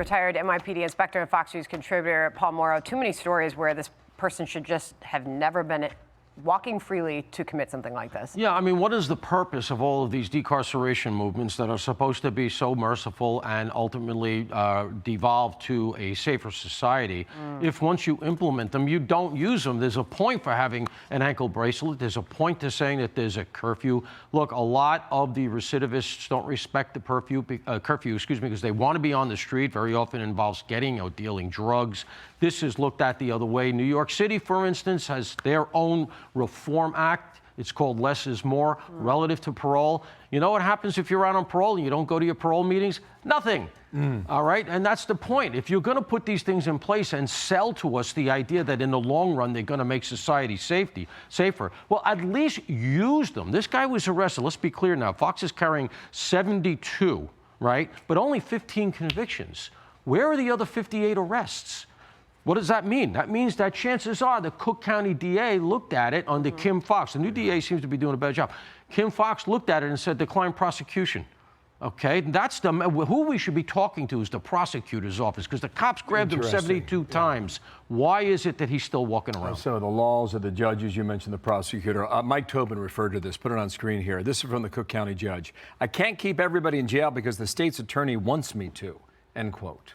Retired NYPD inspector and Fox News contributor Paul Mauro. Too many stories where this person should just have never been walking freely to commit something like this. Yeah, I mean, what is the purpose of all of these decarceration movements that are supposed to be so merciful and ultimately devolve to a safer society if once you implement them, you don't use them? There's a point for having an ankle bracelet. There's a point to saying that there's a curfew. Look, a lot of the recidivists don't respect the curfew, because they want to be on the street. Very often involves getting or dealing drugs. This is looked at the other way. New York City, for instance, has their own Reform Act. It's called Less is More, relative to parole. You know what happens if you're out on parole and you don't go to your parole meetings? Nothing. All right? And that's the point. If you're going to put these things in place and sell to us the idea that in the long run they're going to make society safer, well, at least use them. This guy was arrested. Let's be clear now. Fox is carrying 72, right? But only 15 convictions. Where are the other 58 arrests? What does that mean? That means that chances are the Cook County DA looked at it under Kim Foxx. The new DA seems to be doing a better job. Kim Foxx looked at it and said decline prosecution. Okay, that's who we should be talking to is the prosecutor's office, because the cops grabbed him 72 times. Why is it that he's still walking around? So the laws of the judges, you mentioned the prosecutor. Mike Tobin referred to this. Put it on screen here. This is from the Cook County judge. I can't keep everybody in jail because the state's attorney wants me to, end quote.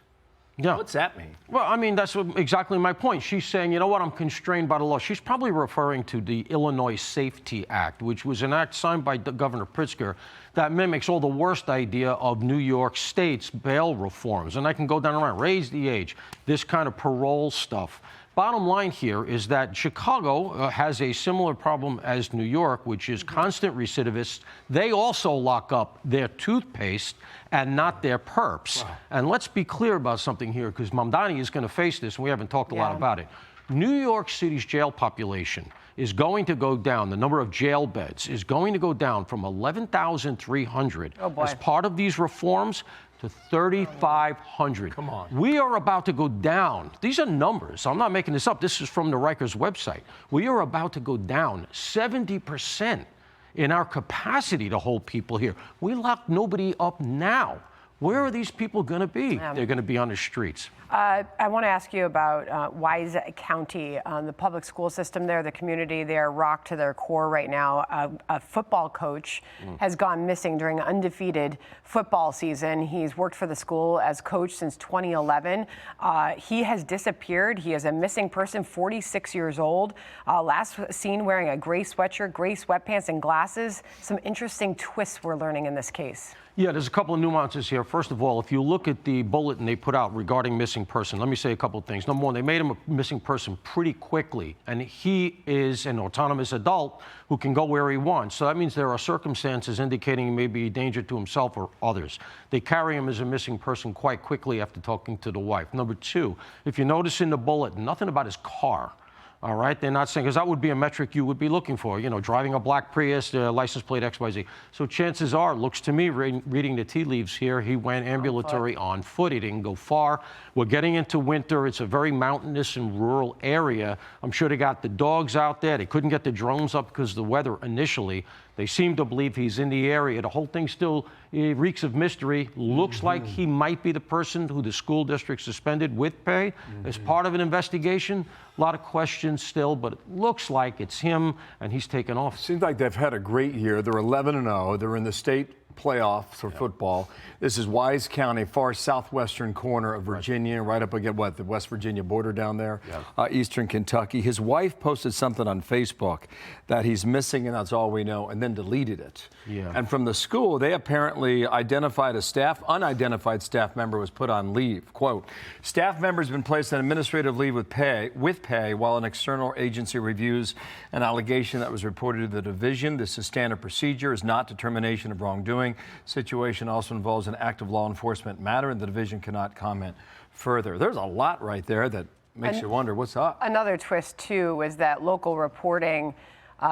Yeah. What's that mean? Well, I mean, that's exactly my point. She's saying, you know what, I'm constrained by the law. She's probably referring to the Illinois Safety Act, which was an act signed by Governor Pritzker that mimics all the worst idea of New York State's bail reforms. And I can go down around, raise the age, this kind of parole stuff. Bottom line here is that Chicago has a similar problem as New York, which is constant recidivists. They also lock up their toothpaste and not their perps. Wow. And let's be clear about something here, because Mamdani is going to face this, and we haven't talked a lot about it. New York City's jail population is going to go down. The number of jail beds is going to go down from 11,300 as part of these reforms to 3,500. Come on. We are about to go down. These are numbers. I'm not making this up. This is from the Rikers website. We are about to go down 70% in our capacity to hold people here. We lock nobody up now. Where are these people going to be? They're going to be on the streets. I want to ask you about Wise County, the public school system there, the community there, rocked to their core right now. A football coach has gone missing during an undefeated football season. He's worked for the school as coach since 2011. He has disappeared. He is a missing person, 46 years old. Last seen wearing a gray sweatshirt, gray sweatpants, and glasses. Some interesting twists we're learning in this case. Yeah, there's a couple of nuances here. First of all, if you look at the bulletin they put out regarding missing person, let me say a couple of things. Number one, they made him a missing person pretty quickly, and he is an autonomous adult who can go where he wants. So that means there are circumstances indicating he may be a danger to himself or others. They carry him as a missing person quite quickly after talking to the wife. Number two, if you notice in the bulletin, nothing about his car. All right, they're not saying, because that would be a metric you would be looking for, you know, driving a black Prius, license plate XYZ. So chances are, looks to me, reading the tea leaves here, he went ambulatory on foot. He didn't go far. We're getting into winter. It's a very mountainous and rural area. I'm sure they got the dogs out there. They couldn't get the drones up because of the weather initially. They seem to believe he's in the area. The whole thing still reeks of mystery. Looks like he might be the person who the school district suspended with pay as part of an investigation. A lot of questions still, but it looks like it's him, and he's taken off. Seems like they've had a great year. They're 11-0. They're in the state playoffs for football. This is Wise County, far southwestern corner of Virginia, right up against the West Virginia border down there, eastern Kentucky. His wife posted something on Facebook that he's missing, and that's all we know, and then deleted it. And from the school, they apparently identified a unidentified staff member was put on leave. Quote, staff member has been placed on administrative leave with pay while an external agency reviews an allegation that was reported to the division. This is standard procedure, is not determination of wrongdoing. Situation also involves an active law enforcement matter, and the division cannot comment further. There's a lot right there that makes you wonder what's up. Another twist, too, was that local reporting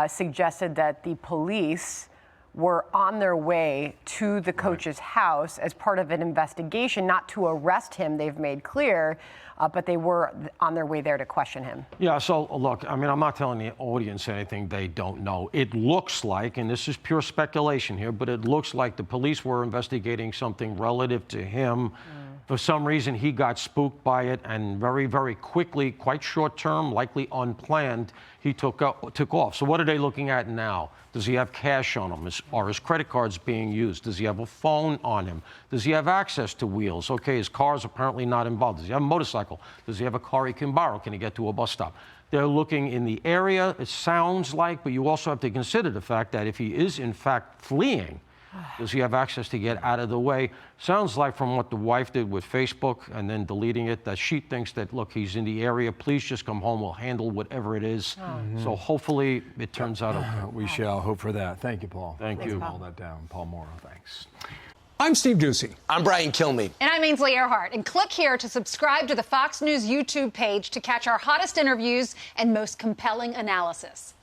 suggested that the police were on their way to the coach's house as part of an investigation, not to arrest him, they've made clear, but they were on their way there to question him. Yeah, so look, I mean, I'm not telling the audience anything they don't know. It looks like, and this is pure speculation here, but it looks like the police were investigating something relative to him For some reason, he got spooked by it, and very, very quickly, quite short term, likely unplanned, he took off. So what are they looking at now? Does he have cash on him? Are his credit cards being used? Does he have a phone on him? Does he have access to wheels? Okay, his car's apparently not involved. Does he have a motorcycle? Does he have a car he can borrow? Can he get to a bus stop? They're looking in the area, it sounds like, but you also have to consider the fact that if he is in fact fleeing, does he have access to get out of the way? Sounds like from what the wife did with Facebook and then deleting it, that she thinks that, look, he's in the area. Please just come home. We'll handle whatever it is. So hopefully it turns out okay. We shall hope for that. Thank you, Paul. Thank you. All that down. Paul Morrow, thanks. I'm Steve Doocy. I'm Brian Kilmeade. And I'm Ainsley Earhart. And click here to subscribe to the Fox News YouTube page to catch our hottest interviews and most compelling analysis.